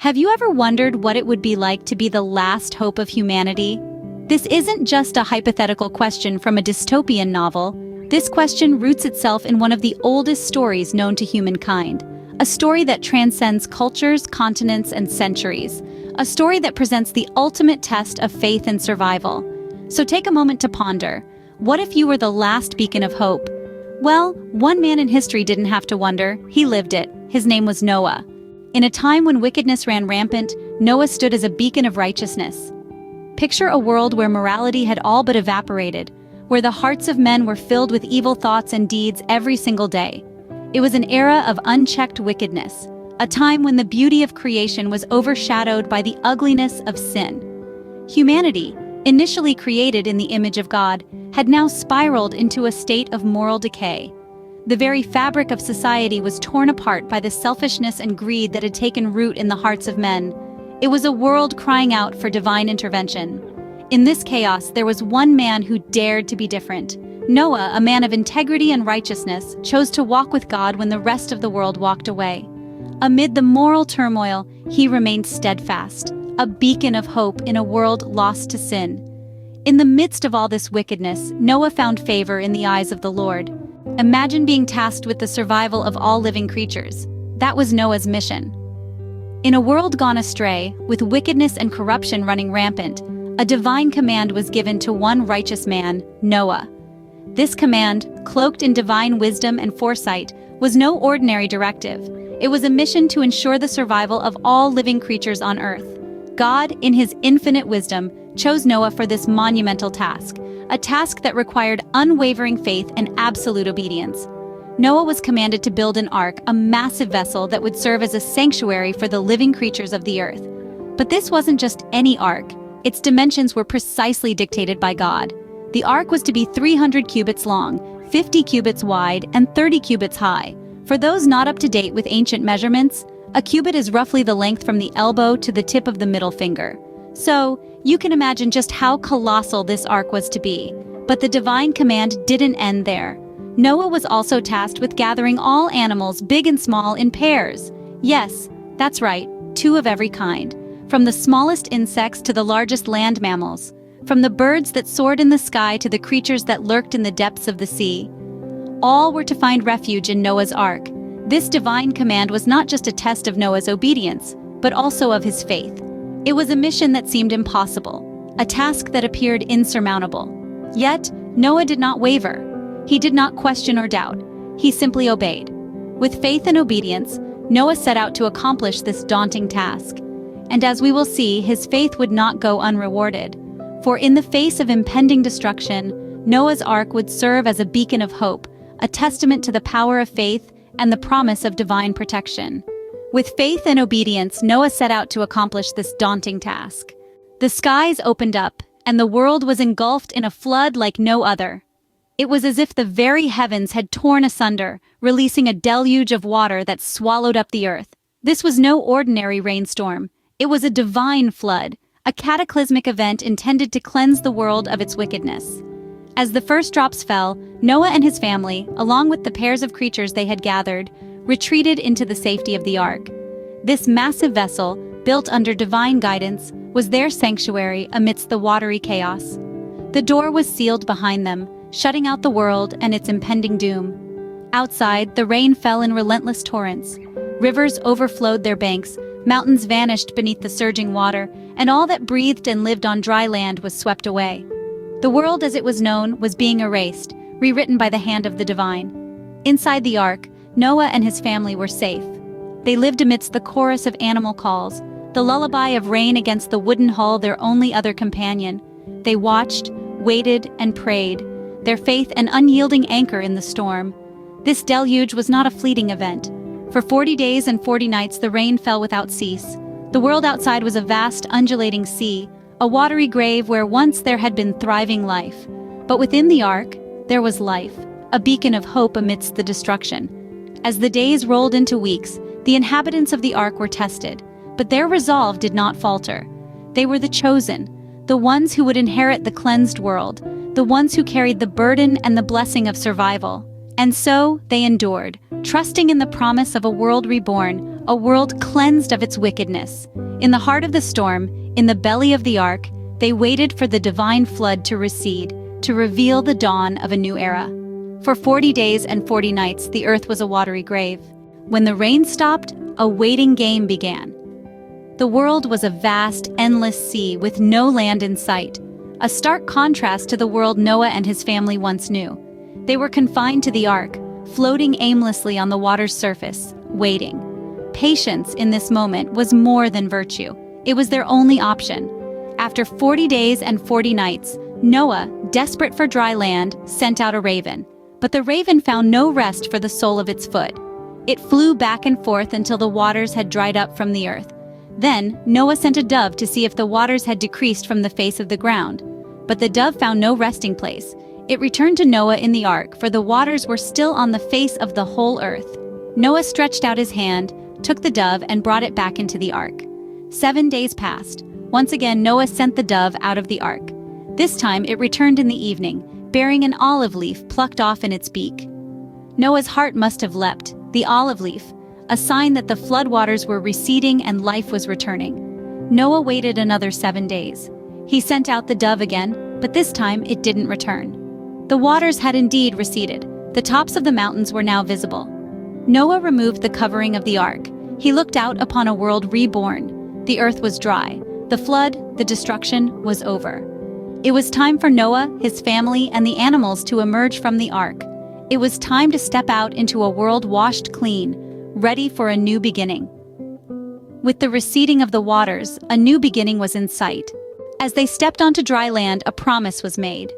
Have you ever wondered what it would be like to be the last hope of humanity? This isn't just a hypothetical question from a dystopian novel. This question roots itself in one of the oldest stories known to humankind, a story that transcends cultures, continents, and centuries, a story that presents the ultimate test of faith and survival. So take a moment to ponder. What if you were the last beacon of hope? Well, one man in history didn't have to wonder. He lived it. His name was Noah. In a time when wickedness ran rampant, Noah stood as a beacon of righteousness. Picture a world where morality had all but evaporated, where the hearts of men were filled with evil thoughts and deeds every single day. It was an era of unchecked wickedness, a time when the beauty of creation was overshadowed by the ugliness of sin. Humanity, initially created in the image of God, had now spiraled into a state of moral decay. The very fabric of society was torn apart by the selfishness and greed that had taken root in the hearts of men. It was a world crying out for divine intervention. In this chaos, there was one man who dared to be different. Noah, a man of integrity and righteousness, chose to walk with God when the rest of the world walked away. Amid the moral turmoil, he remained steadfast, a beacon of hope in a world lost to sin. In the midst of all this wickedness, Noah found favor in the eyes of the Lord. Imagine being tasked with the survival of all living creatures. That was Noah's mission. In a world gone astray, with wickedness and corruption running rampant, a divine command was given to one righteous man, Noah. This command, cloaked in divine wisdom and foresight, was no ordinary directive. It was a mission to ensure the survival of all living creatures on earth. God, in his infinite wisdom, chose Noah for this monumental task, a task that required unwavering faith and absolute obedience. Noah was commanded to build an ark, a massive vessel that would serve as a sanctuary for the living creatures of the earth. But this wasn't just any ark. Its dimensions were precisely dictated by God. The ark was to be 300 cubits long, 50 cubits wide, and 30 cubits high. For those not up to date with ancient measurements, a cubit is roughly the length from the elbow to the tip of the middle finger. So, you can imagine just how colossal this ark was to be. But the divine command didn't end there. Noah was also tasked with gathering all animals, big and small, in pairs. Yes, that's right, 2 of every kind. From the smallest insects to the largest land mammals. From the birds that soared in the sky to the creatures that lurked in the depths of the sea. All were to find refuge in Noah's ark. This divine command was not just a test of Noah's obedience, but also of his faith. It was a mission that seemed impossible, a task that appeared insurmountable. Yet, Noah did not waver. He did not question or doubt. He simply obeyed. With faith and obedience, Noah set out to accomplish this daunting task. And as we will see, his faith would not go unrewarded. For in the face of impending destruction, Noah's ark would serve as a beacon of hope, a testament to the power of faith and the promise of divine protection. With faith and obedience, Noah set out to accomplish this daunting task. The skies opened up, and the world was engulfed in a flood like no other. It was as if the very heavens had torn asunder, releasing a deluge of water that swallowed up the earth. This was no ordinary rainstorm. It was a divine flood, a cataclysmic event intended to cleanse the world of its wickedness. As the first drops fell, Noah and his family, along with the pairs of creatures they had gathered, retreated into the safety of the ark. This massive vessel, built under divine guidance, was their sanctuary amidst the watery chaos. The door was sealed behind them, shutting out the world and its impending doom. Outside, the rain fell in relentless torrents. Rivers overflowed their banks, mountains vanished beneath the surging water, and all that breathed and lived on dry land was swept away. The world as it was known was being erased, rewritten by the hand of the divine. Inside the ark, Noah and his family were safe. They lived amidst the chorus of animal calls, the lullaby of rain against the wooden hull, their only other companion. They watched, waited, and prayed, their faith an unyielding anchor in the storm. This deluge was not a fleeting event. For 40 days and 40 nights the rain fell without cease. The world outside was a vast, undulating sea, a watery grave where once there had been thriving life. But within the ark, there was life, a beacon of hope amidst the destruction. As the days rolled into weeks, the inhabitants of the ark were tested, but their resolve did not falter. They were the chosen, the ones who would inherit the cleansed world, the ones who carried the burden and the blessing of survival. And so they endured, trusting in the promise of a world reborn, a world cleansed of its wickedness. In the heart of the storm, in the belly of the ark, they waited for the divine flood to recede, to reveal the dawn of a new era. For 40 days and 40 nights, the earth was a watery grave. When the rain stopped, a waiting game began. The world was a vast, endless sea with no land in sight, a stark contrast to the world Noah and his family once knew. They were confined to the ark, floating aimlessly on the water's surface, waiting. Patience in this moment was more than virtue. It was their only option. After 40 days and 40 nights, Noah, desperate for dry land, sent out a raven. But the raven found no rest for the sole of its foot. It flew back and forth until the waters had dried up from the earth. Then, Noah sent a dove to see if the waters had decreased from the face of the ground. But the dove found no resting place. It returned to Noah in the ark, for the waters were still on the face of the whole earth. Noah stretched out his hand, took the dove, and brought it back into the ark. 7 days passed. Once again, Noah sent the dove out of the ark. This time, it returned in the evening, bearing an olive leaf plucked off in its beak. Noah's heart must have leapt. The olive leaf, a sign that the floodwaters were receding and life was returning. Noah waited another 7 days. He sent out the dove again, but this time it didn't return. The waters had indeed receded. The tops of the mountains were now visible. Noah removed the covering of the ark. He looked out upon a world reborn. The earth was dry. The flood, the destruction, was over. It was time for Noah, his family, and the animals to emerge from the ark. It was time to step out into a world washed clean, ready for a new beginning. With the receding of the waters, a new beginning was in sight. As they stepped onto dry land, a promise was made.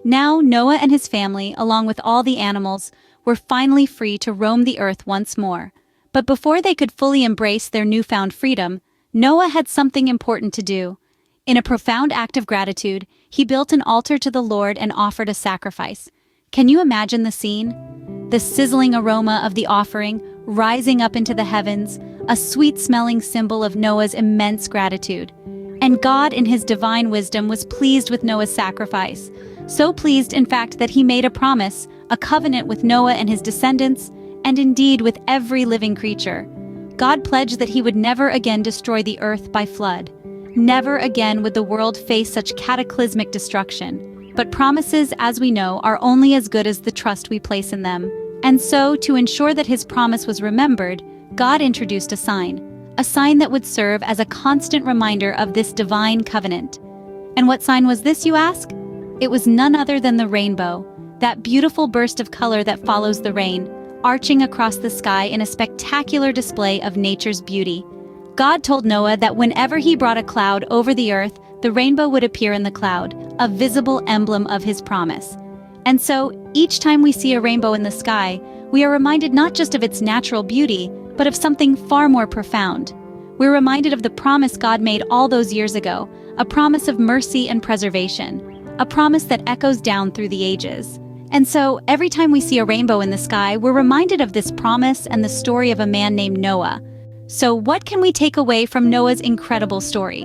Now Noah and his family, along with all the animals, were finally free to roam the earth once more. But before they could fully embrace their newfound freedom, Noah had something important to do. In a profound act of gratitude, he built an altar to the Lord and offered a sacrifice. Can you imagine the scene? The sizzling aroma of the offering rising up into the heavens, a sweet-smelling symbol of Noah's immense gratitude. And God, in his divine wisdom, was pleased with Noah's sacrifice. So pleased, in fact, that he made a promise, a covenant with Noah and his descendants, and indeed with every living creature. God pledged that he would never again destroy the earth by flood. Never again would the world face such cataclysmic destruction. But promises, as we know, are only as good as the trust we place in them. And so, to ensure that his promise was remembered, God introduced a sign that would serve as a constant reminder of this divine covenant. And what sign was this, you ask? It was none other than the rainbow, that beautiful burst of color that follows the rain, arching across the sky in a spectacular display of nature's beauty. God told Noah that whenever he brought a cloud over the earth, the rainbow would appear in the cloud, a visible emblem of his promise. And so, each time we see a rainbow in the sky, we are reminded not just of its natural beauty, but of something far more profound. We're reminded of the promise God made all those years ago, a promise of mercy and preservation, a promise that echoes down through the ages. And so, every time we see a rainbow in the sky, we're reminded of this promise and the story of a man named Noah. So, what can we take away from Noah's incredible story?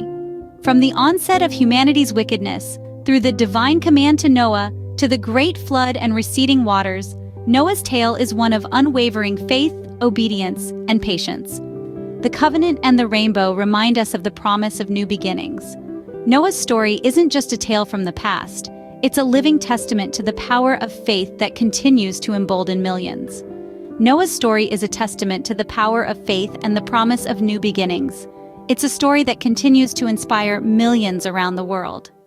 From the onset of humanity's wickedness, through the divine command to Noah, to the great flood and receding waters, Noah's tale is one of unwavering faith, obedience, and patience. The covenant and the rainbow remind us of the promise of new beginnings. Noah's story isn't just a tale from the past, it's a living testament to the power of faith that continues to embolden millions. Noah's story is a testament to the power of faith and the promise of new beginnings. It's a story that continues to inspire millions around the world.